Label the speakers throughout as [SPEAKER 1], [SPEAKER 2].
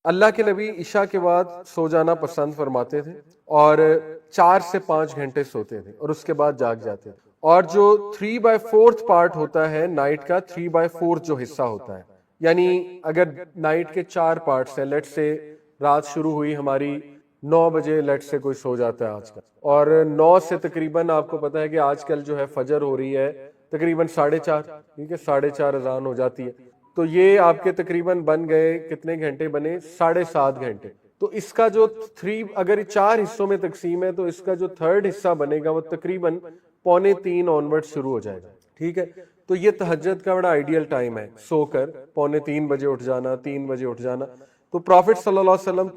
[SPEAKER 1] اللہ کے نبی عشاء کے بعد سو جانا پسند فرماتے تھے اور 4 سے 5 گھنٹے سوتے تھے اور اس کے بعد جاگ جاتے تھے. اور جو 3/4 پارٹ ہوتا ہے نائٹ کا، 3/4 جو حصہ ہوتا ہے، یعنی اگر نائٹ کے 4 پارٹس ہیں، لیٹ سے رات شروع ہوئی ہماری 9 بجے، لیٹ سے کوئی سو جاتا ہے آج کل، اور 9 سے تقریباً آپ کو پتا ہے کہ آج کل جو ہے فجر ہو رہی ہے تقریباً 4:30، ٹھیک ہے، 4:30 اذان ہو جاتی ہے، تو یہ آپ کے تقریباً بن گئے کتنے گھنٹے بنے؟ 7.5 گھنٹے. تو اس کا جو اگر 4 حصوں میں تقسیم ہے تو اس کا جو تھرڈ حصہ بنے گا وہ تقریباً 2:45 آنورڈ شروع ہو جائے گا. ٹھیک ہے، تو یہ تہجد کا بڑا آئیڈیل ٹائم ہے، سو کر 2:45 بجے اٹھ جانا، 3 بجے اٹھ جانا. تو پرافٹ صلی اللہ علیہ وسلم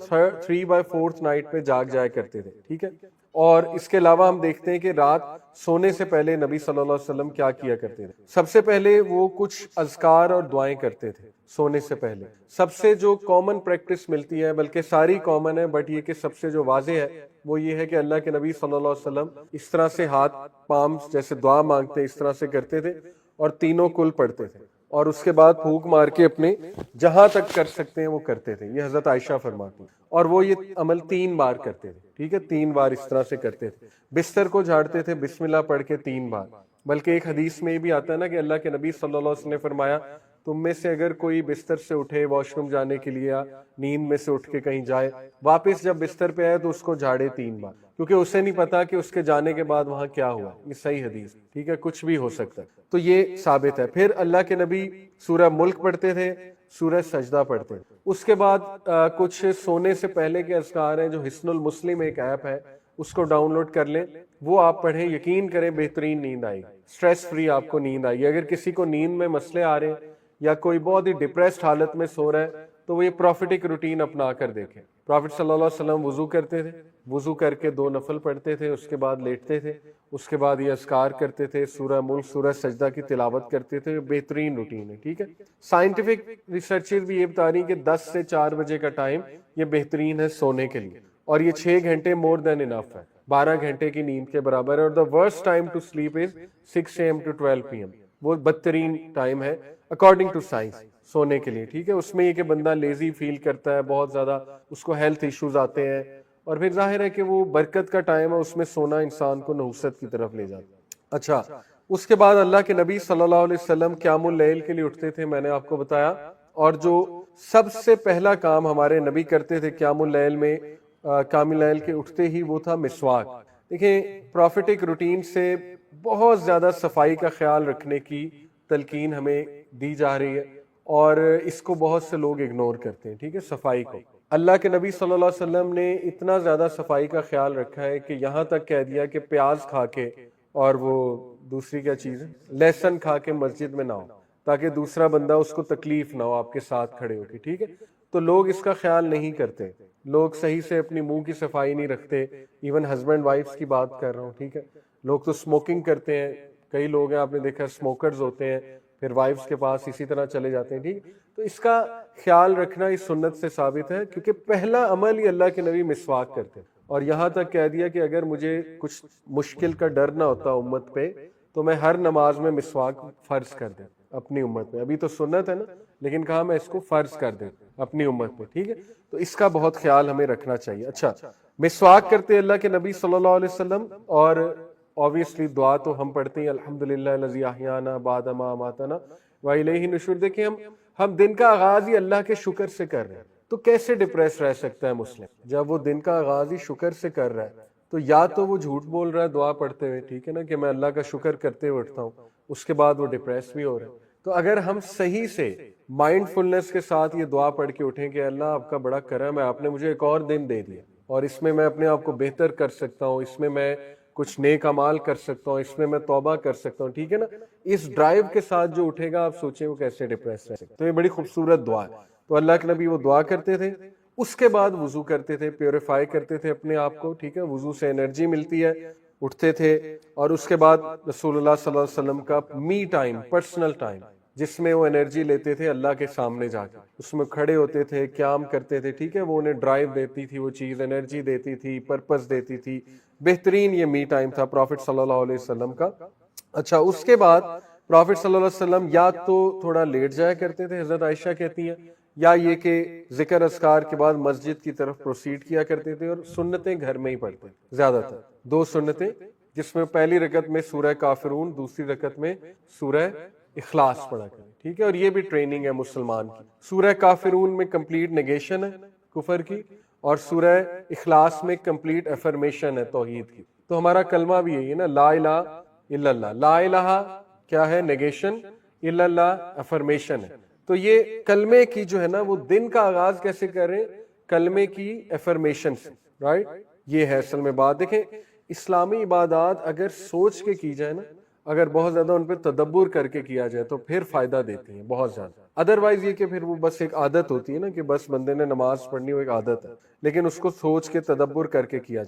[SPEAKER 1] 3/4 نائٹ پہ جاگ جایا کرتے تھے. ٹھیک ہے، اور اس کے علاوہ ہم دیکھتے ہیں کہ رات سونے سے پہلے نبی صلی اللہ علیہ وسلم کیا کیا کرتے تھے. سب سے پہلے وہ کچھ اذکار اور دعائیں کرتے تھے سونے سے پہلے. سب سے جو کامن پریکٹس ملتی ہے، بلکہ ساری کامن ہے، بٹ یہ کہ سب سے جو واضح ہے وہ یہ ہے کہ اللہ کے نبی صلی اللہ علیہ وسلم اس طرح سے ہاتھ پام جیسے دعا مانگتے اس طرح سے کرتے تھے اور تینوں کل پڑھتے تھے، اور اس کے بعد پھونک مار کے اپنے جہاں تک کر سکتے ہیں وہ کرتے تھے. یہ حضرت عائشہ فرماتی ہیں. اور وہ یہ عمل 3 بار کرتے تھے. ٹھیک ہے، 3 بار اس طرح سے کرتے تھے. بستر کو جھاڑتے تھے بسم اللہ پڑھ کے 3 بار. بلکہ ایک حدیث میں یہ بھی آتا ہے نا کہ اللہ کے نبی صلی اللہ علیہ وسلم نے فرمایا تم میں سے اگر کوئی بستر سے اٹھے واش روم جانے کے لیے یا نیند میں سے اٹھ کے کہیں جائے، واپس جب بستر پہ آئے تو اس کو جھاڑے 3 بار، کیونکہ اسے نہیں پتا کہ اس کے جانے کے بعد وہاں کیا ہوا. یہ صحیح حدیث، ٹھیک ہے، کچھ بھی ہو سکتا ہے. تو یہ ثابت ہے. پھر اللہ کے نبی سورہ ملک پڑھتے تھے، سورہ سجدہ پڑھتے. اس کے بعد کچھ سونے سے پہلے کے اذکار ہیں، جو حصن المسلم ایک ایپ ہے، اس کو ڈاؤن لوڈ کر لیں، وہ آپ پڑھیں، یقین کریں بہترین نیند آئے گی، اسٹریس فری آپ کو نیند آئے گی. اگر کسی کو نیند میں مسئلے آ رہے ہیں یا کوئی بہت ہی ڈپریسڈ حالت میں سو رہا ہے تو وہ یہ پروفیٹک روٹین اپنا کر دیکھیں. پرافٹ صلی اللہ علیہ وسلم وضو کرتے تھے، وضو کر کے 2 نفل پڑھتے تھے، اس کے بعد لیٹتے تھے، اس کے بعد یہ اذکار کرتے تھے، سورہ ملک سورہ سجدہ کی تلاوت کرتے تھے. بہترین روٹین ہے. ٹھیک ہے، سائنٹیفک ریسرچز بھی یہ بتا رہی ہیں کہ 10 سے 4 بجے کا ٹائم یہ بہترین ہے سونے کے لیے، اور یہ 6 گھنٹے مور دین انف ہے، 12 گھنٹے کی نیند کے برابر ہے. اور the worst time to sleep is 6 AM to 12 PM. وہ بدترین ٹائم ہے اکارڈنگ ٹو سائنس سونے کے لیے. ٹھیک ہے، اس میں یہ کہ بندہ لیزی فیل کرتا ہے، بہت زیادہ اس کو ہیلتھ ایشوز آتے ہیں، اور پھر ظاہر ہے کہ وہ برکت کا ٹائم ہے، اس میں سونا انسان کو نحوست کی طرف لے جاتا ہے. اچھا، اس کے بعد اللہ کے نبی صلی اللہ علیہ وسلم قیام اللیل کے لیے اٹھتے تھے، میں نے آپ کو بتایا. اور جو سب سے پہلا کام ہمارے نبی کرتے تھے قیام اللیل میں، قیام اللیل کے اٹھتے ہی، وہ تھا مسواک. دیکھیں، پروفیٹک روٹین سے بہت زیادہ صفائی کا خیال رکھنے کی تلقین ہمیں دی جا رہی ہے، اور اس کو بہت سے لوگ اگنور کرتے ہیں. ٹھیک ہے، صفائی کو. اللہ کے نبی صلی اللہ علیہ وسلم نے اتنا زیادہ صفائی کا خیال رکھا ہے کہ یہاں تک کہہ دیا کہ پیاز کھا کے اور وہ دوسری کیا چیز ہے، لہسن کھا کے مسجد میں نہ ہو، تاکہ دوسرا بندہ اس کو تکلیف نہ ہو آپ کے ساتھ کھڑے ہو کے. ٹھیک ہے، تو لوگ اس کا خیال نہیں کرتے، لوگ صحیح سے اپنی منہ کی صفائی نہیں رکھتے. ایون ہسبینڈ وائفز کی بات کر رہا ہوں. ٹھیک ہے، لوگ تو اسموکنگ کرتے ہیں، کئی لوگ ہیں آپ نے دیکھا اسموکرز ہوتے ہیں، پھر وائفز کے پاس اسی طرح چلے جاتے ہیں. ٹھیک، تو اس کا خیال رکھنا اس سنت سے ثابت ہے، کیونکہ پہلا عمل ہی اللہ کے نبی مسواک کرتے ہیں. اور یہاں تک کہہ دیا کہ اگر مجھے کچھ مشکل کا ڈر نہ ہوتا امت پہ تو میں ہر نماز میں مسواک فرض کر دیں اپنی امت میں. ابھی تو سنت ہے نا، لیکن کہا میں اس کو فرض کر دیں اپنی امت میں. ٹھیک ہے، تو اس کا بہت خیال ہمیں رکھنا چاہیے. اچھا، مسواک کرتے اللہ کے نبی صلی اللہ علیہ وسلم. اور obviously دعا تو ہم پڑھتے ہیں، الحمدللہ الذی احیانا بعد ما اماتنا والیہ النشور. دیکھیں، ہم دن کا آغاز ہی اللہ کے شکر سے کر رہے ہیں، تو کیسے ڈپریس رہ سکتا ہے مسلم جب وہ دن کا آغاز ہی شکر سے کر رہا ہے؟ تو یا تو وہ جھوٹ بول رہا ہے دعا پڑھتے ہوئے، ٹھیک ہے نا، کہ میں اللہ کا شکر کرتے ہوئے اٹھتا ہوں، اس کے بعد وہ ڈپریس بھی ہو رہا ہے. تو اگر ہم صحیح سے مائنڈ فلنس کے ساتھ یہ دعا پڑھ کے اٹھیں کہ اللہ آپ کا بڑا کرم ہے، آپ نے مجھے ایک اور دن دے دیا، اور اس میں میں اپنے آپ کو بہتر کر سکتا ہوں، اس میں میں کچھ نیک اعمال کر سکتا ہوں، اس میں میں توبہ کر سکتا ہوں، ٹھیک ہے نا، اس ڈرائیو کے ساتھ جو اٹھے گا آپ سوچیں وہ کیسے ڈپریس رہ سکتا ہے. تو یہ بڑی خوبصورت دعا ہے. تو اللہ کے نبی وہ دعا کرتے تھے، اس کے بعد وضو کرتے تھے، پیوریفائی کرتے تھے اپنے آپ کو. ٹھیک ہے، وضو سے انرجی ملتی ہے، اٹھتے تھے. اور اس کے بعد رسول اللہ صلی اللہ علیہ وسلم کا می ٹائم، پرسنل ٹائم، جس میں وہ انرجی لیتے تھے اللہ کے سامنے جا کے، اس میں کھڑے ہوتے تھے، قیام کرتے تھے. ٹھیک ہے، وہ انہیں ڈرائیو دیتی تھی، وہ چیز انرجی دیتی تھی، پرپس دیتی تھی. بہترین یہ می ٹائم تھا پرافٹ صلی اللہ علیہ وسلم کا. اچھا، اس کے بعد پرافٹ صلی اللہ علیہ وسلم یا تو تھوڑا لیٹ جایا کرتے تھے، حضرت عائشہ کہتی ہیں، یا یہ کہ ذکر اذکار کے بعد مسجد کی طرف پروسیڈ کیا کرتے تھے اور سنتیں گھر میں ہی پڑھتے زیادہ تر. 2 سنتیں جس میں پہلی رکعت میں سورہ کافرون، دوسری رکعت میں سورہ اخلاص پڑھا کریں. ٹھیک ہے، اور یہ بھی ٹریننگ ہے مسلمان کی. سورہ کافرون میں کمپلیٹ نیگیشن ہے کفر کی، اور سورہ اخلاص میں کمپلیٹ افرمیشن ہے توحید کی. تو ہمارا کلمہ بھی یہی ہے نا، لا الہ الا اللہ. لا الہ کیا ہے؟ نیگیشن. الا اللہ افرمیشن ہے. تو یہ کلمے کی جو ہے نا وہ دن کا آغاز کیسے کریں؟ کلمے کی افرمیشن سے. رائٹ، یہ ہے اصل میں بات. دیکھیں اسلامی عبادات اگر سوچ کے کی جائے نا، اگر بہت زیادہ ان پہ تدبر کر کے کیا جائے تو پھر فائدہ دیتی ہیں بہت زیادہ. ادروائز یہ کہ پھر وہ بس ایک عادت ہوتی ہے نا، کہ بس بندے نے نماز پڑھنی، وہ ایک عادت ہے، لیکن اس کو سوچ کے تدبر کر کے کیا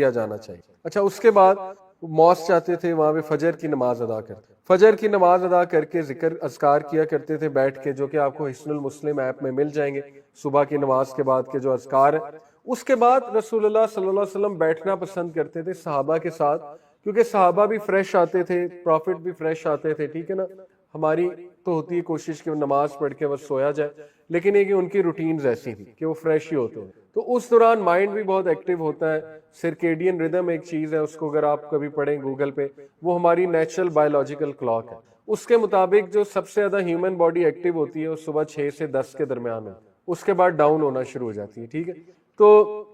[SPEAKER 1] جانا چاہیے. اچھا، اس کے بعد موس چاہتے تھے وہاں پہ فجر کی نماز ادا کرتے. فجر کی نماز ادا کر کے ذکر اذکار کیا کرتے تھے بیٹھ کے، جو کہ آپ کو حصن المسلم ایپ میں مل جائیں گے. صبح کی نماز کے بعد کے جو اذکار ہے. اس کے بعد رسول اللہ صلی اللہ علیہ وسلم بیٹھنا پسند کرتے تھے صحابہ کے ساتھ، کیونکہ صحابہ بھی فریش آتے تھے، پروفٹ بھی فریش آتے تھے. ٹھیک ہے نا، ہماری تو ہوتی ہے کوشش کہ وہ نماز پڑھ کے بس سویا جائے، لیکن یہ کہ ان کی روٹینز ایسی تھی کہ وہ فریش ہی ہوتے ہیں. تو اس دوران مائنڈ بھی بہت ایکٹیو ہوتا ہے. سرکیڈین ردم ایک چیز ہے، اس کو اگر آپ کبھی پڑھیں گوگل پہ، وہ ہماری نیچرل بایولوجیکل کلاک ہے. اس کے مطابق جو سب سے زیادہ ہیومن باڈی ایکٹیو ہوتی ہے وہ صبح 6 سے 10 کے درمیان ہے. اس کے بعد ڈاؤن ہونا شروع ہو جاتی ہے. ٹھیک ہے، تو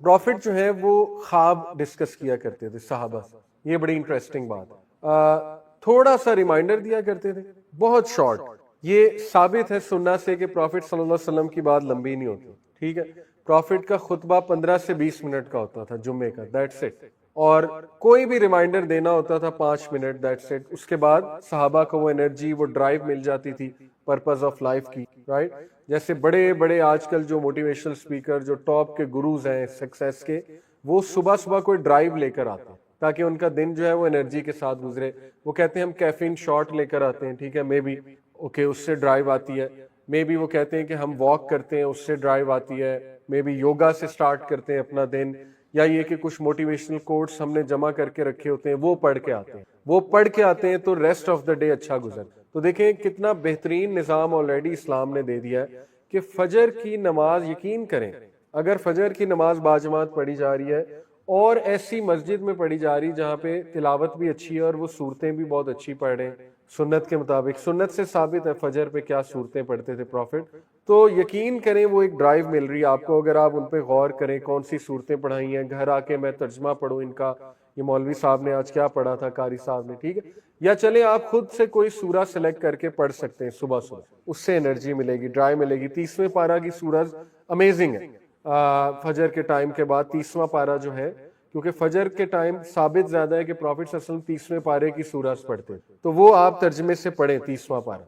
[SPEAKER 1] پروفٹ جو ہے وہ خواب ڈسکس کیا کرتے تھے صحابہ سے. یہ بڑی انٹرسٹنگ بات ہے. تھوڑا سا ریمائنڈر دیا کرتے تھے، بہت شارٹ. یہ ثابت ہے سننا سے کہ پروفٹ صلی اللہ علیہ وسلم کی بات لمبی نہیں ہوتی. ٹھیک ہے، پروفٹ کا خطبہ 15 سے 20 منٹ کا ہوتا تھا جمعے کا، دیٹس اٹ. اور کوئی بھی ریمائنڈر دینا ہوتا تھا 5 منٹ، دیٹس اٹ. اس کے بعد صحابہ کو وہ انرجی، وہ ڈرائیو مل جاتی تھی پرپز آف لائف کی. رائٹ، جیسے بڑے بڑے آج کل جو موٹیویشنل اسپیکر، جو ٹاپ کے گروز ہیں سکسیس کے، وہ صبح صبح کوئی ڈرائیو لے کر آتے ہیں تاکہ ان کا دن جو ہے وہ انرجی کے ساتھ گزرے. وہ کہتے ہیں ہم کیفین شاٹ لے کر آتے ہیں. ٹھیک ہے، مے بی اوکے، اس سے ڈرائیو آتی ہے. مے بی وہ کہتے ہیں کہ ہم واک کرتے ہیں، اس سے ڈرائیو آتی ہے. مے بی یوگا سے سٹارٹ کرتے ہیں اپنا دن، یا یہ کہ کچھ موٹیویشنل کوٹس ہم نے جمع کر کے رکھے ہوتے ہیں، وہ پڑھ کے آتے ہیں تو ریسٹ آف دا ڈے اچھا گزر. تو دیکھیں کتنا بہترین نظام آلریڈی اسلام نے دے دیا ہے کہ فجر کی نماز، یقین کریں اگر فجر کی نماز باجماعت پڑھی جا رہی ہے اور ایسی مسجد میں پڑھی جا رہی جہاں پہ تلاوت بھی اچھی ہے اور وہ صورتیں بھی بہت اچھی پڑھ رہے ہیں سنت کے مطابق. سنت سے ثابت ہے فجر پہ کیا صورتیں پڑھتے تھے پروفٹ. تو یقین کریں وہ ایک ڈرائیو مل رہی ہے آپ کو اگر آپ ان پہ غور کریں. کون سی صورتیں پڑھائی ہیں، گھر آ کے میں ترجمہ پڑھوں ان کا، یہ مولوی صاحب نے آج کیا پڑھا تھا، قاری صاحب نے. ٹھیک ہے، یا چلیں آپ خود سے کوئی سورہ سلیکٹ کر کے پڑھ سکتے ہیں صبح صبح، اس سے انرجی ملے گی، ڈرائیو ملے گی. 30ویں پارہ کی سورج امیزنگ ہے. فجر کے ٹائم کے بعد 30واں پارہ جو ہے، کیونکہ فجر کے ٹائم ثابت زیادہ ہے کہ پروفٹ صلی اللہ علیہ وسلم 30ویں پارے کی سورج پڑھتے، تو وہ آپ ترجمے سے پڑھیں 30واں پارہ،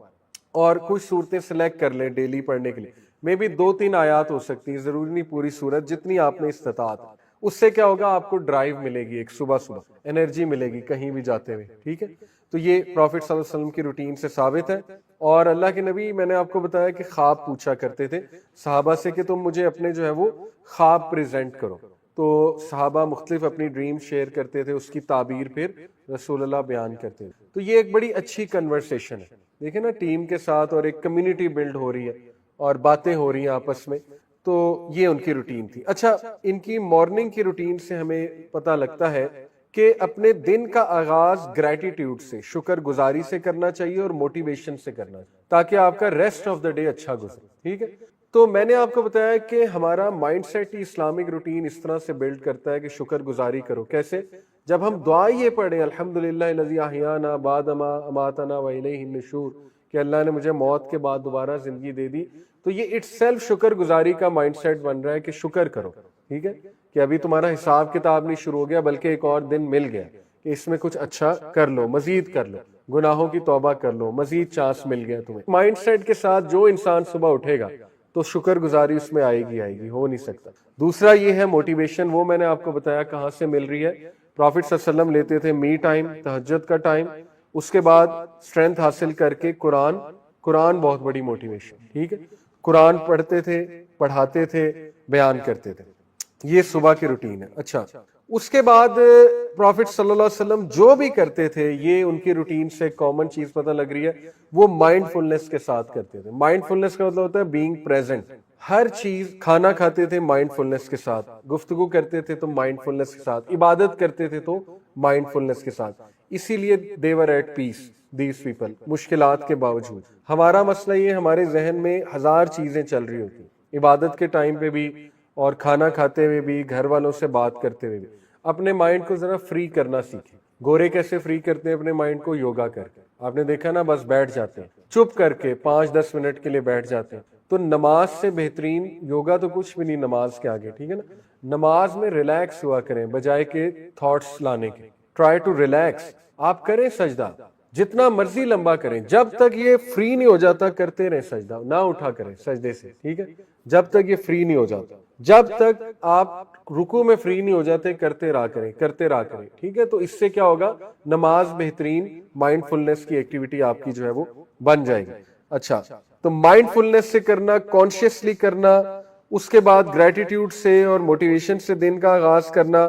[SPEAKER 1] اور کچھ صورتیں سلیکٹ کر لیں ڈیلی پڑھنے کے لیے. میں بھی 2-3 آیات ہو سکتی ہیں، ضروری نہیں پوری سورت، جتنی آپ نے استطاعت. اس سے کیا ہوگا، آپ کو ڈرائیو ملے گی، ایک صبح انرجی ملے گی کہیں بھی جاتے ہوئے. ٹھیک ہے، تو یہ پروفٹ صلی اللہ علیہ وسلم کی روٹین سے ثابت ہے. اور اللہ کے نبی، میں نے آپ کو بتایا کہ خواب پوچھا کرتے تھے صحابہ سے کہ تم مجھے اپنے جو ہے وہ خواب پریزنٹ کرو. تو صحابہ مختلف اپنی ڈریم شیئر کرتے تھے، اس کی تعبیر پھر رسول اللہ بیان کرتے تھے. تو یہ ایک بڑی اچھی کنورسیشن ہے. دیکھیں نا، ٹیم کے ساتھ اور ایک کمیونٹی بلڈ ہو رہی ہے اور باتیں ہو رہی ہیں آپس میں. تو یہ ان کی روٹین تھی. اچھا، ان کی مارننگ کی روٹین سے ہمیں پتہ لگتا ہے کہ اپنے دن کا آغاز گریٹیٹیوڈ سے، شکر گزاری سے کرنا چاہیے اور موٹیویشن سے کرنا چاہیے تاکہ آپ کا ریسٹ آف دا ڈے اچھا گزرے. ٹھیک ہے، تو میں نے آپ کو بتایا کہ ہمارا مائنڈ سیٹ ہی اسلامک روٹین اس طرح سے بلڈ کرتا ہے کہ شکر گزاری کرو. کیسے؟ جب ہم دعا یہ پڑھیں الحمدللہ الذی احیانا بعد ما اماتنا والیہ النشور، کہ اللہ نے مجھے موت کے بعد دوبارہ زندگی دے دی، تو یہ اٹ سیلف شکر گزاری کا مائنڈ سیٹ بن رہا ہے کہ شکر کرو. ٹھیک ہے، کہ ابھی تمہارا حساب کتاب نہیں شروع ہو گیا بلکہ ایک اور دن مل گیا کہ اس میں کچھ اچھا کر لو، مزید کر لو، گناہوں کی توبہ کر لو، مزید چانس مل گیا تمہیں. مائنڈ سیٹ کے ساتھ جو انسان صبح اٹھے گا تو شکر گزاری اس میں آئے گی، ہو نہیں سکتا. دوسرا یہ ہے موٹیویشن، وہ میں نے آپ کو بتایا کہاں سے مل رہی ہے. پروفٹ صلی اللہ علیہ وسلم لیتے تھے می ٹائم، تہجد کا ٹائم، اس کے بعد اسٹرینتھ حاصل کر کے قرآن بہت بڑی موٹیویشن. ٹھیک ہے، قرآن پڑھتے تھے، پڑھاتے تھے، بیان کرتے تھے. یہ صبح کی روٹین ہے. اچھا، اس کے بعد پروفٹ صلی اللہ علیہ وسلم جو بھی کرتے تھے، یہ ان کی روٹین سے کامن چیز پتہ لگ رہی ہے، وہ مائنڈ فلنس کے ساتھ کرتے تھے. مائنڈ فلنس کا مطلب ہوتا ہے بینگ پریزنٹ. ہر چیز، کھانا کھاتے تھے مائنڈ فلنس کے ساتھ، گفتگو کرتے تھے تو مائنڈ فلنس کے ساتھ، عبادت کرتے تھے تو مائنڈ فلنس کے ساتھ. اسی لیے they were at peace, these people، مشکلات کے باوجود. ہمارا مسئلہ یہ، ہمارے ذہن میں ہزار چیزیں چل رہی ہوتی ہیں، عبادت کے ٹائم پہ بھی اور کھانا کھاتے ہوئے بھی، گھر والوں سے بات کرتے ہوئے بھی. اپنے مائنڈ کو ذرا فری کرنا سیکھیں. گورے کیسے فری کرتے ہیں اپنے مائنڈ کو؟ یوگا کر کے. آپ نے دیکھا نا، بس بیٹھ جاتے ہیں چپ کر کے، 5-10 منٹ کے لیے بیٹھ جاتے ہیں. تو نماز سے بہترین یوگا تو کچھ بھی نہیں نماز کے آگے، ٹھیک ہے نا. نماز میں ریلیکس ہوا کریں بجائے کہ تھاٹس لانے کے. Try to relax. آپ کریں سجدہ، جتنا مرضی لمبا کریں، جب تک یہ فری نہیں ہو جاتا کرتے رہیں سجدہ. نہ اٹھا کریں سجدے سے، ٹھیک ہے، جب تک یہ فری نہیں ہو جاتا. جب تک آپ رکوع میں فری نہیں ہو جاتے کرتے رہا کریں، کرتے رہا کریں، ٹھیک ہے. تو اس سے کیا ہوگا؟ نماز بہترین مائنڈ فلنس کی ایکٹیویٹی آپ کی جو ہے وہ بن جائے گی. اچھا، تو مائنڈ فلنس سے کرنا، کانشیسلی کرنا، اس کے بعد گریٹیٹیوڈ سے اور موٹیویشن سے دن کا آغاز کرنا،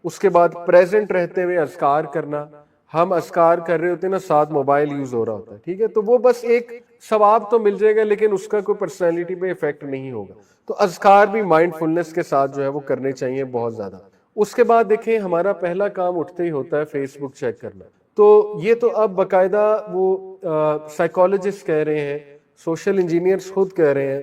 [SPEAKER 1] اس کے بعد پریزنٹ رہتے ہوئے اذکار کرنا. ہم اذکار کر رہے ہوتے ہیں نا، ساتھ موبائل یوز ہو رہا ہوتا ہے، ٹھیک ہے، تو وہ بس ایک ثواب تو مل جائے گا لیکن اس کا کوئی پرسنالٹی پہ افیکٹ نہیں ہوگا. تو اذکار بھی مائنڈ فلنس کے ساتھ جو ہے وہ کرنے چاہیے بہت زیادہ. اس کے بعد دیکھیں، ہمارا پہلا کام اٹھتے ہی ہوتا ہے فیس بک چیک کرنا. تو یہ تو اب باقاعدہ وہ سائیکالوجسٹ کہہ رہے ہیں، سوشل انجینئرز خود کہہ رہے ہیں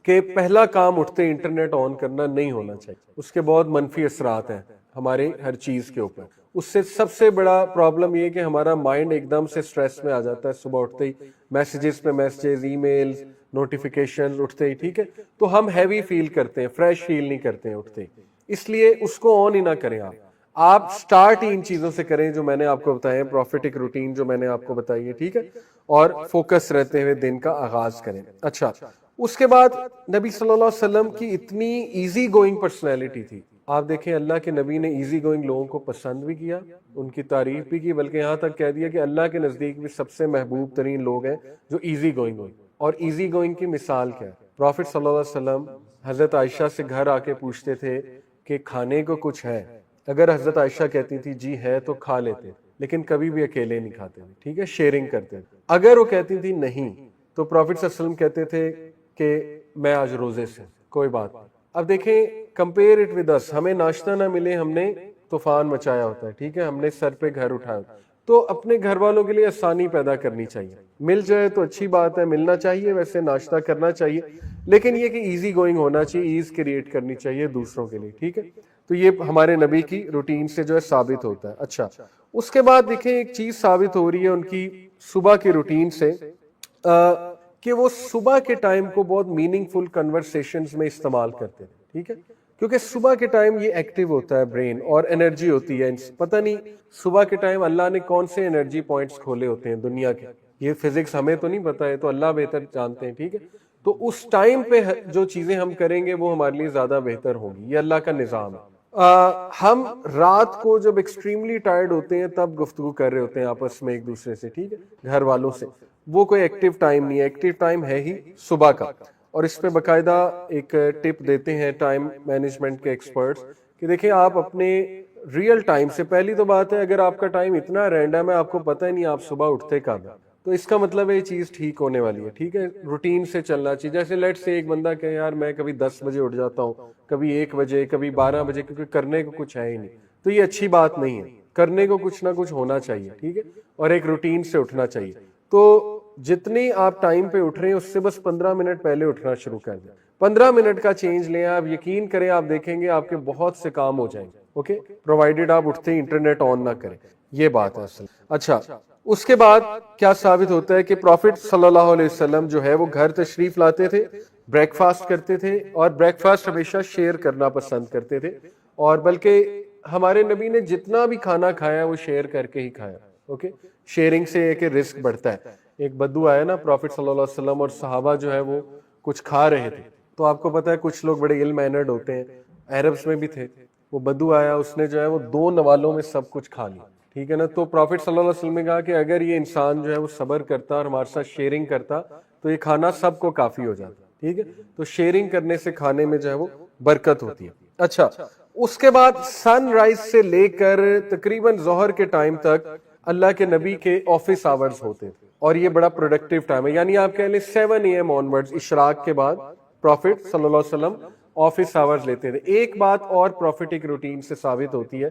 [SPEAKER 1] کہ پہلا کام اٹھتے انٹرنیٹ آن کرنا نہیں ہونا چاہیے. اس کے بہت منفی اثرات ہیں ہمارے ہر چیز کے اوپر. اس سے سب سے بڑا پرابلم یہ کہ ہمارا مائنڈ ایک دم سے سٹریس میں آ جاتا ہے. صبح اٹھتے ہی میسیجز پہ میسیجز، ای میلز، نوٹیفیکیشن اٹھتے ہی، ٹھیک ہے، تو ہم ہیوی فیل کرتے ہیں، فریش فیل نہیں کرتے ہیں اٹھتے ہی. اس لیے اس کو آن ہی نہ کریں. آپ سٹارٹ ہی ان چیزوں سے کریں جو میں نے آپ کو بتایا، پروفیٹک روٹین جو میں نے آپ کو بتائی ہے، ٹھیک ہے، اور فوکس رہتے ہوئے دن کا آغاز کریں. اچھا، اس کے بعد نبی صلی اللہ علیہ وسلم کی اتنی ایزی گوئنگ پرسنالٹی تھی. آپ دیکھیں، اللہ کے نبی نے ایزی گوئنگ لوگوں کو پسند بھی کیا، ان کی تعریف بھی کی، بلکہ یہاں تک کہہ دیا کہ اللہ کے نزدیک بھی سب سے محبوب ترین لوگ ہیں جو ایزی گوئنگ ہوئی. اور ایزی گوئنگ کی مثال کیا ہے؟ پروفٹ صلی اللہ علیہ وسلم حضرت عائشہ سے گھر آ کے پوچھتے تھے کہ کھانے کو کچھ ہے. اگر حضرت عائشہ کہتی تھی جی ہے تو کھا لیتے، لیکن کبھی بھی اکیلے نہیں کھاتے تھے، ٹھیک ہے، شیئرنگ کرتے تھے. اگر وہ کہتی تھی نہیں، تو پروفٹ صلی اللہ علیہ وسلم کہتے تھے کہ میں آج روزے سے، کوئی بات نہیں. اب دیکھیں، کمپیئر اٹ ود اس. ہمیں ناشتہ نہ ملے، ہم نے طوفان مچایا ہوتا ہے، ٹھیک ہے، ہم نے سر پہ گھر اٹھایا ہوتا ہے. تو اپنے گھر والوں کے لیے آسانی پیدا کرنی چاہیے. مل جائے تو اچھی بات ہے، ملنا چاہیے، ویسے ناشتہ کرنا چاہیے، لیکن یہ کہ ایزی گوئنگ ہونا چاہیے، ایز کریٹ کرنی چاہیے دوسروں کے لیے، ٹھیک ہے. تو یہ ہمارے نبی کی روٹین سے جو ہے ثابت ہوتا ہے. اچھا، اس کے بعد دیکھیں ایک چیز ثابت ہو رہی ہے ان کی صبح کی روٹین سے، کہ وہ صبح کے ٹائم کو بہت میننگ فل کنورسیشنز میں استعمال کرتے ہیں، ٹھیک ہے، کیونکہ صبح کے ٹائم یہ ایکٹیو ہوتا ہے برین اور انرجی ہوتی ہے. پتہ نہیں صبح کے ٹائم اللہ نے کون سے انرجی پوائنٹس کھولے ہوتے ہیں دنیا کے، یہ فزکس ہمیں تو نہیں پتا ہے، تو اللہ بہتر جانتے ہیں، ٹھیک ہے. تو اس ٹائم پہ جو چیزیں ہم کریں گے وہ ہمارے لیے زیادہ بہتر ہوگی. یہ اللہ کا نظام ہے. ہم رات کو جب ایکسٹریملی ٹائرڈ ہوتے ہیں تب گفتگو کر رہے ہوتے ہیں آپس میں ایک دوسرے سے، ٹھیک ہے، گھر والوں سے. وہ کوئی ایکٹیو ٹائم نہیں ہے، ایکٹیو ٹائم ہے ہی صبح کا. اور اس پہ باقاعدہ ایک ٹپ دیتے ہیں ٹائم مینجمنٹ کے ایکسپرٹس کہ دیکھیں، آپ اپنے ریئل ٹائم سے، پہلی تو بات ہے اگر آپ کا ٹائم اتنا رینڈم ہے آپ کو پتہ ہی نہیں آپ صبح اٹھتے کب ہیں، تو اس کا مطلب ہے یہ چیز ٹھیک ہونے والی ہے، ٹھیک ہے. روٹین سے چلنا چاہیے. جیسے لیٹ سے ایک بندہ کہ یار میں کبھی 10 بجے اٹھ جاتا ہوں، کبھی 1 بجے، کبھی 12 بجے، کیونکہ کرنے کو کچھ ہے ہی نہیں، تو یہ اچھی بات نہیں ہے. کرنے کو کچھ نہ کچھ ہونا چاہیے، ٹھیک ہے، اور ایک روٹین سے اٹھنا چاہیے. تو جتنی آپ ٹائم پہ اٹھ رہے ہیں اس سے بس 15 منٹ پہلے اٹھنا شروع کر دیں. 15 منٹ کا چینج لیں آپ، یقین کریں آپ دیکھیں گے آپ کے بہت سے کام ہو جائیں گے، اوکے، پرووائڈیڈ آپ اٹھتے ہی انٹرنیٹ آن نہ کریں. یہ بات ہے اصل. اچھا، اس کے بعد کیا ثابت ہوتا ہے کہ پروفٹ صلی اللہ علیہ وسلم جو ہے وہ گھر تشریف لاتے تھے، بریک فاسٹ کرتے تھے، اور بریک فاسٹ ہمیشہ شیئر کرنا پسند کرتے تھے. اور بلکہ ہمارے نبی نے جتنا بھی کھانا کھایا وہ شیئر کر کے ہی کھایا، اوکے. شیئرنگ سے ایک رزق بڑھتا ہے. ایک بدو آیا نا پروفٹ صلی اللہ علیہ وسلم اور صحابہ جو ہے وہ کچھ کھا رہے تھے. تو آپ کو پتا ہے کچھ لوگ بڑے علم مینرڈ ہوتے ہیں، عربس میں بھی تھے. وہ بدو آیا، اس نے جو ہے وہ 2 نوالوں میں سب کچھ کھا لیا، ٹھیک ہے نا. تو پروفٹ صلی اللہ علیہ وسلم نے کہا کہ اگر یہ انسان جو ہے وہ صبر کرتا اور ہمارے ساتھ شیئرنگ کرتا تو یہ کھانا سب کو کافی ہو جاتا، ٹھیک ہے. تو شیئرنگ کرنے سے کھانے میں جو ہے وہ برکت ہوتی ہے. اچھا، اس کے بعد سن رائز سے لے کر تقریباً ظہر کے ٹائم تک اللہ کے نبی کے آفس آورز ہوتے تھے، اور یہ بڑا پروڈکٹیو ٹائم ہے. یعنی آپ کہہ لیں 7 AM آنورڈز اشراق کے بعد پروفٹ صلی اللہ علیہ وسلم آفس آورز لیتے تھے. ایک بات اور پروفیٹک روٹین سے ثابت ہوتی ہے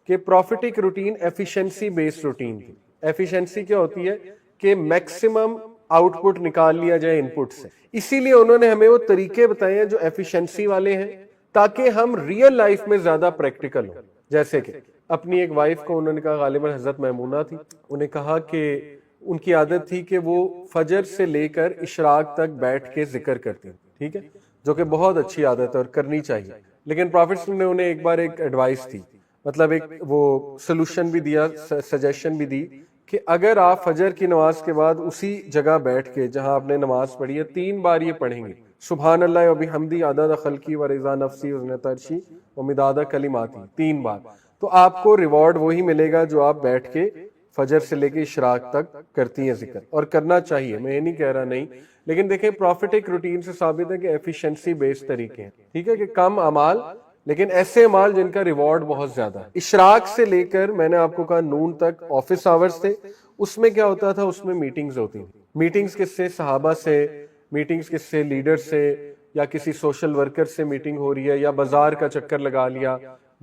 [SPEAKER 1] کہ prophetic routine efficiency based routine تھی. ایفیشنسی کیا ہوتی ہے کہ میکسیمم آؤٹ پٹ نکال لیا جائے ان پٹ سے. اسی لیے انہوں نے ہمیں وہ طریقے بتائے ہیں جو ایفیشنسی والے ہیں، تاکہ ہم ریئل لائف میں زیادہ پریکٹیکل ہوں. جیسے کہ اپنی ایک وائف کو انہوں نے کہا، غالباً حضرت میمونہ تھی، انہیں کہا کہ ان کی عادت تھی کہ وہ فجر سے لے کر اشراق تک بیٹھ کے ذکر کرتی، ٹھیک ہے، جو کہ بہت اچھی عادت ہے اور کرنی چاہیے. لیکن پروفیٹ نے انہیں ایک بار ایک ایڈوائس دی، مطلب ایک وہ سلوشن بھی دیا، سجیشن بھی دی کہ اگر آپ فجر کی نماز کے بعد اسی جگہ بیٹھ کے جہاں آپ نے نماز پڑھی ہے 3 بار یہ پڑھیں گے، سبحان اللہ و بحمدی عدد خلقی و رضا نفسی و زنۃ عرشی و مداد کلماتی، 3 بار، تو آپ کو ریوارڈ وہی ملے گا جو آپ بیٹھ کے فجر سے لے کے اشراق تک کرتی ہیں ذکر. اور کرنا چاہیے، میں یہ نہیں کہہ رہا نہیں، لیکن دیکھیں پروفیٹک روٹین سے ثابت ہے کہ ایفیشنسی بیسڈ طریقے ہیں، ٹھیک ہے، کہ کم اعمال لیکن ایسے اعمال جن کا ریوارڈ بہت زیادہ ہے. اشراق سے لے کر میں نے آپ کو کہا نون تک آفس آورز تھے. اس میں کیا ہوتا تھا؟ اس میں میٹنگز ہوتی ہیں. میٹنگز کس سے؟ صحابہ سے. میٹنگز کس سے؟ لیڈر سے، یا کسی سوشل ورکر سے میٹنگ ہو رہی ہے، یا بازار کا چکر لگا لیا،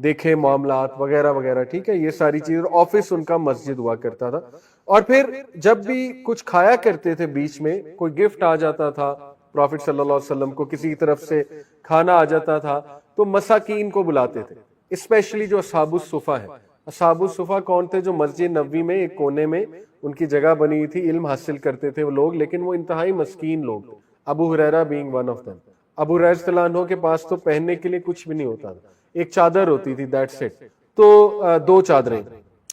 [SPEAKER 1] دیکھے معاملات وغیرہ وغیرہ، ٹھیک ہے، یہ ساری چیز. آفس ان کا مسجد ہوا کرتا تھا. اور پھر جب بھی کچھ کھایا کرتے تھے، بیچ میں کوئی گفٹ آ جاتا تھا پروفٹ صلی اللہ علیہ وسلم کو، کسی طرف سے کھانا آ جاتا تھا، تو مساکین کو بلاتے تھے، اسپیشلی جو اصحاب الصفہ ہیں. اصحاب الصفہ کون تھے؟ جو مسجد نبوی میں ایک کونے میں ان کی جگہ بنی ہوئی تھی، علم حاصل کرتے تھے وہ لوگ، لیکن وہ انتہائی مسکین لوگ. ابو ہریرہ بینگ ون آف دم. ابو ہریرہ رضی اللہ عنہ کے پاس تو پہننے کے لیے کچھ بھی نہیں ہوتا تھا، ایک چادر ہوتی تھی، دیٹس اٹ. تو 2 چادریں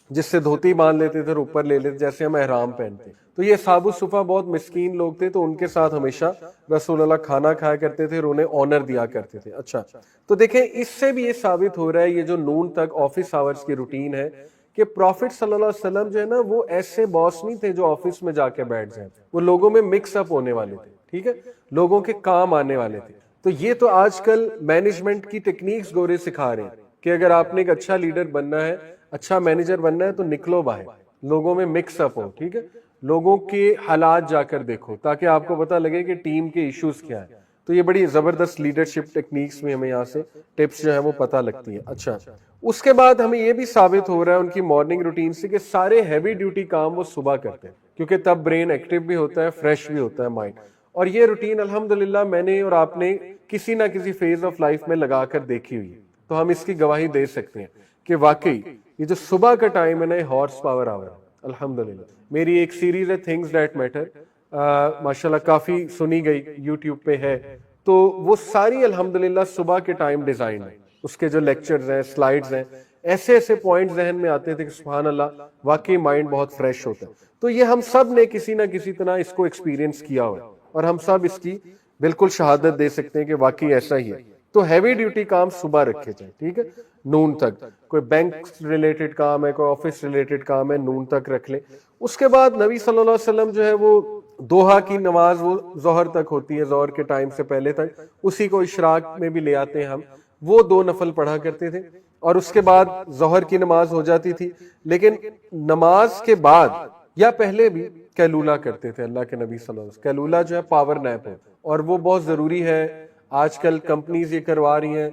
[SPEAKER 1] جس سے دھوتی باندھ لیتے تھے اور اوپر لے لیتے جیسے ہم احرام پہنتے. تو یہ اصحاب الصفہ بہت مسکین لوگ تھے، تو ان کے ساتھ ہمیشہ رسول اللہ کھانا کھایا کرتے تھے اور انہیں آنر دیا کرتے تھے. اچھا، تو دیکھیں اس سے بھی یہ ثابت ہو رہا ہے یہ جو نون تک آفس آورز کی روٹین ہے، کہ پروفٹ صلی اللہ علیہ وسلم جو ہے نا، وہ ایسے باس نہیں تھے جو آفس میں جا کے بیٹھ جائیں، وہ لوگوں میں مکس اپ ہونے والے تھے، ٹھیک ہے، لوگوں کے کام آنے والے تھے. تو یہ تو آج کل مینجمنٹ کی ٹیکنیکس گورے سکھا رہے ہیں کہ اگر آپ نے ایک اچھا لیڈر بننا ہے، اچھا مینیجر بننا ہے، تو نکلو باہر، لوگوں میں مکس اپ ہو، ٹھیک ہے، لوگوں کے حالات جا کر دیکھو تاکہ آپ کو پتہ لگے کہ ٹیم کے ایشوز کیا ہیں. تو یہ بڑی زبردست لیڈرشپ ٹیکنیکس میں ہمیں یہاں سے ٹپس جو ہیں وہ پتہ لگتی ہیں. اچھا، اس کے بعد ہمیں یہ بھی ثابت ہو رہا ہے ان کی مارننگ روٹین سے کہ سارے ہیوی ڈیوٹی کام وہ صبح کرتے ہیں، کیونکہ تب برین ایکٹیو بھی ہوتا ہے، فریش بھی ہوتا ہے مائنڈ. اور یہ روٹین الحمدللہ میں نے اور آپ نے کسی نہ کسی فیز آف لائف میں لگا کر دیکھی ہوئی ہے، تو ہم اس کی گواہی دے سکتے ہیں کہ واقعی یہ جو صبح کا ٹائم ہے نا، یہ ہارس پاور آور ہے. الحمدللہ میری ایک سیریز ہے تھنگز دیٹ میٹر، ماشاءاللہ کافی سنی گئی، یوٹیوب پہ ہے، تو وہ ساری الحمدللہ صبح کے ٹائم ڈیزائن ہے. اس کے جو لیکچرز ہیں، سلائیڈز ہیں، ایسے ایسے پوائنٹ ذہن میں آتے تھے کہ سبحان اللہ، واقعی مائنڈ بہت فریش ہوتا ہے. تو یہ ہم سب نے کسی نہ کسی طرح اس کو ایکسپیرینس کیا ہوا ہے، اور ہم سب اس کی بالکل شہادت دے سکتے ہیں کہ واقعی ایسا ہی ہے. تو ہیوی ڈیوٹی کام صبح رکھے جائیں، ٹھیک ہے، نون تک. کوئی بینک ریلیٹڈ کام ہے، کوئی آفس ریلیٹڈ کام ہے، نون تک رکھ لیں. اس کے بعد نبی صلی اللہ علیہ وسلم جو ہے وہ دوحا کی نماز وہ ظہر تک ہوتی ہے، ظہر کے ٹائم سے پہلے تک، اسی کو اشراق میں بھی لے آتے ہیں ہم، وہ 2 نفل پڑھا کرتے تھے. اور اس کے بعد ظہر کی نماز ہو جاتی تھی، لیکن نماز کے بعد یا پہلے بھی قیلولہ کرتے تھے اللہ کے نبی صلی اللہ علیہ وسلم. قیلولہ جو ہے پاور نیپ ہے، اور وہ بہت ضروری ہے. آج کل کمپنیز یہ کروا رہی ہیں،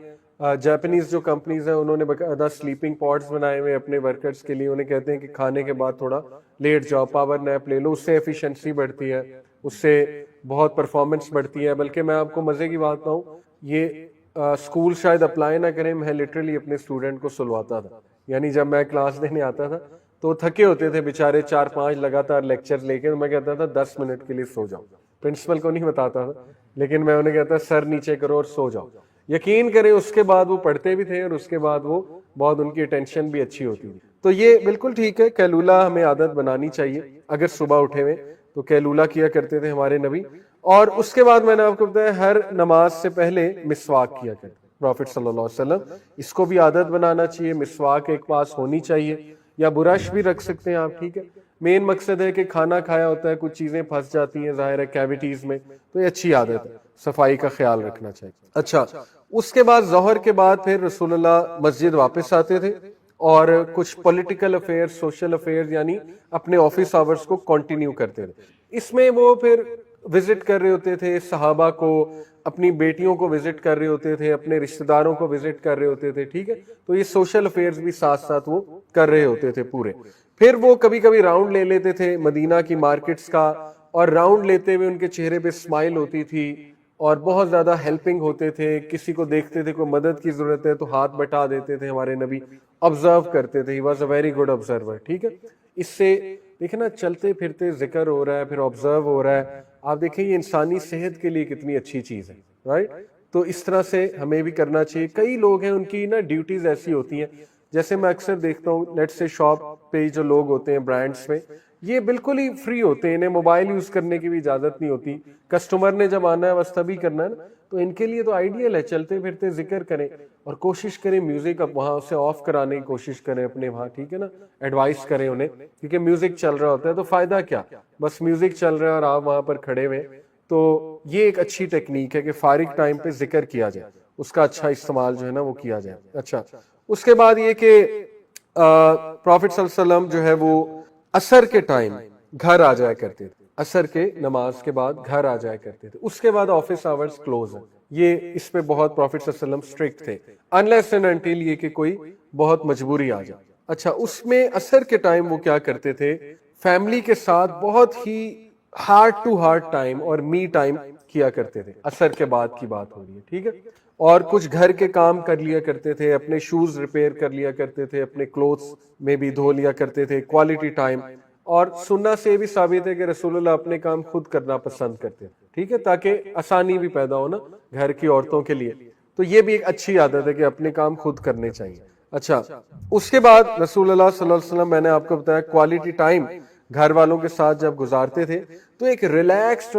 [SPEAKER 1] جاپنیز جو کمپنیز ہیں انہوں نے باقاعدہ سلیپنگ پاڈز بنائے ہوئے اپنے ورکرز کے لیے. انہیں کہتے ہیں کہ کھانے کے بعد تھوڑا لیٹ جاؤ، پاور نیپ لے لو، اس سے ایفیشنسی بڑھتی ہے، اس سے بہت پرفارمنس بڑھتی ہے. بلکہ میں آپ کو مزے کی بات بتاؤں، یہ اسکول شاید اپلائی نہ کریں، میں لٹرلی اپنے اسٹوڈنٹ کو سلواتا تھا. یعنی جب میں کلاس دینے آتا تھا تو تھکے ہوتے تھے بیچارے، 4-5 لگاتار لیکچر لے کے، میں کہتا تھا 10 منٹ کے لیے سو جاؤ. پرنسپل کو نہیں بتاتا تھا، لیکن میں انہیں کہتا سر نیچے کرو اور سو جاؤ. یقین کریں اس کے بعد وہ پڑھتے بھی تھے، اور اس کے بعد وہ بہت ان کی اٹینشن بھی اچھی ہوتی تھی. تو یہ بالکل ٹھیک ہے، قیلولہ ہمیں عادت بنانی چاہیے. اگر صبح اٹھے ہوئے تو قیلولہ کیا کرتے تھے ہمارے نبی. اور اس کے بعد میں نے آپ کو بتایا ہر نماز سے پہلے مسواک کیا کرتے پروفٹ صلی اللہ علیہ وسلم. اس کو بھی عادت بنانا چاہیے، مسواک ایک پاس ہونی چاہیے، یا برش بھی رکھ سکتے ہیں آپ، ٹھیک ہے. مین مقصد ہے کہ کھانا کھایا ہوتا ہے، کچھ چیزیں پھنس جاتی ہیں ظاہر ہے کیویٹیز میں، تو یہ اچھی عادت ہے، صفائی کا خیال رکھنا چاہیے. اچھا، اس کے بعد ظہر کے بعد پھر رسول اللہ مسجد واپس آتے تھے اور کچھ پولیٹیکل افیئر، سوشل افیئر یعنی اپنے آفس آورز کو کنٹینیو کرتے تھے. اس میں وہ پھر وزٹ کر رہے ہوتے تھے صحابہ کو، اپنی بیٹیوں کو وزٹ کر رہے ہوتے تھے، اپنے رشتہ داروں کو وزٹ کر رہے ہوتے تھے. ٹھیک ہے، تو یہ سوشل افیئرز بھی ساتھ ساتھ وہ کر رہے ہوتے تھے پورے. پھر وہ کبھی کبھی راؤنڈ لے لیتے تھے مدینہ کی مارکیٹس کا، اور راؤنڈ لیتے ہوئے ان کے چہرے پہ اسمائل ہوتی تھی اور بہت زیادہ ہیلپنگ ہوتے تھے. کسی کو دیکھتے تھے کوئی مدد کی ضرورت ہے تو ہاتھ بٹا دیتے تھے. ہمارے نبی آبزرو کرتے تھے، he was a very good observer. ٹھیک ہے، اس سے دیکھیں نا، چلتے پھرتے ذکر ہو رہا ہے، پھر آبزرو ہو رہا ہے. آپ دیکھیں یہ انسانی صحت کے لیے کتنی اچھی چیز ہے، رائٹ؟ تو اس طرح سے ہمیں بھی کرنا چاہیے. کئی لوگ ہیں ان کی نا ڈیوٹیز ایسی ہوتی ہیں، جیسے میں اکثر دیکھتا ہوں لیٹ سے شاپ پہ جو لوگ ہوتے ہیں برانڈس میں، یہ بالکل ہی فری ہوتے ہیں، انہیں موبائل یوز کرنے کی بھی اجازت نہیں ہوتی. کسٹمر نے جب آنا ہے بس تبھی کرنا ہے نا. تو ان کے لیے تو آئیڈیل ہے، چلتے پھرتے ذکر کریں اور کوشش کریں میوزک اب وہاں سے آف کرانے کی کوشش کریں اپنے وہاں. ٹھیک ہے نا، ایڈوائز کریں انہیں، کیونکہ میوزک چل رہا ہوتا ہے تو فائدہ کیا، بس میوزک چل رہا ہے اور آپ وہاں پر کھڑے ہوئے. تو یہ ایک اچھی ٹیکنیک ہے کہ فارغ ٹائم پہ ذکر کیا جائے، اس کا اچھا استعمال جو ہے نا وہ کیا جائے. اچھا، اس کے بعد یہ کہ پروفٹ صلی اللہ علیہ وسلم جو ہے وہ عصر کے ٹائم گھر آ جایا کرتے تھے، عصر کے نماز کے بعد گھر آ جایا کرتے تھے. اس کے بعد آفس آورز کلوز ہیں. یہ اس پہ بہت پروفٹ صلی اللہ علیہ وسلم اسٹرکٹ تھے، انلیس اینڈ انٹل یہ کہ کوئی بہت مجبوری آ جائے. اچھا، اس میں عصر کے ٹائم وہ کیا کرتے تھے، فیملی کے ساتھ بہت ہی ہارٹ ٹو ہارٹ ٹائم اور می ٹائم کیا کرتے تھے. عصر کے بعد کی بات ہو رہی ہے. ٹھیک ہے، اور کچھ گھر کے کام کر لیا کرتے تھے، اپنے شوز ریپیئر کر لیا کرتے تھے، اپنے کلوتھس میں بھی دھو لیا کرتے تھے. Quality time. اور سننا سے بھی ثابت ہے کہ رسول اللہ اپنے کام خود کرنا پسند کرتے ہیں. ٹھیک ہے، تاکہ آسانی بھی پیدا ہو نا گھر کی عورتوں کے لیے. تو یہ بھی ایک اچھی عادت ہے کہ اپنے کام خود کرنے چاہیے. اچھا، اس کے بعد رسول اللہ صلی اللہ علیہ وسلم، میں نے آپ کو بتایا کوالٹی ٹائم گھر والوں کے ساتھ جب گزارتے تھے تو ایک ریلیکسڈ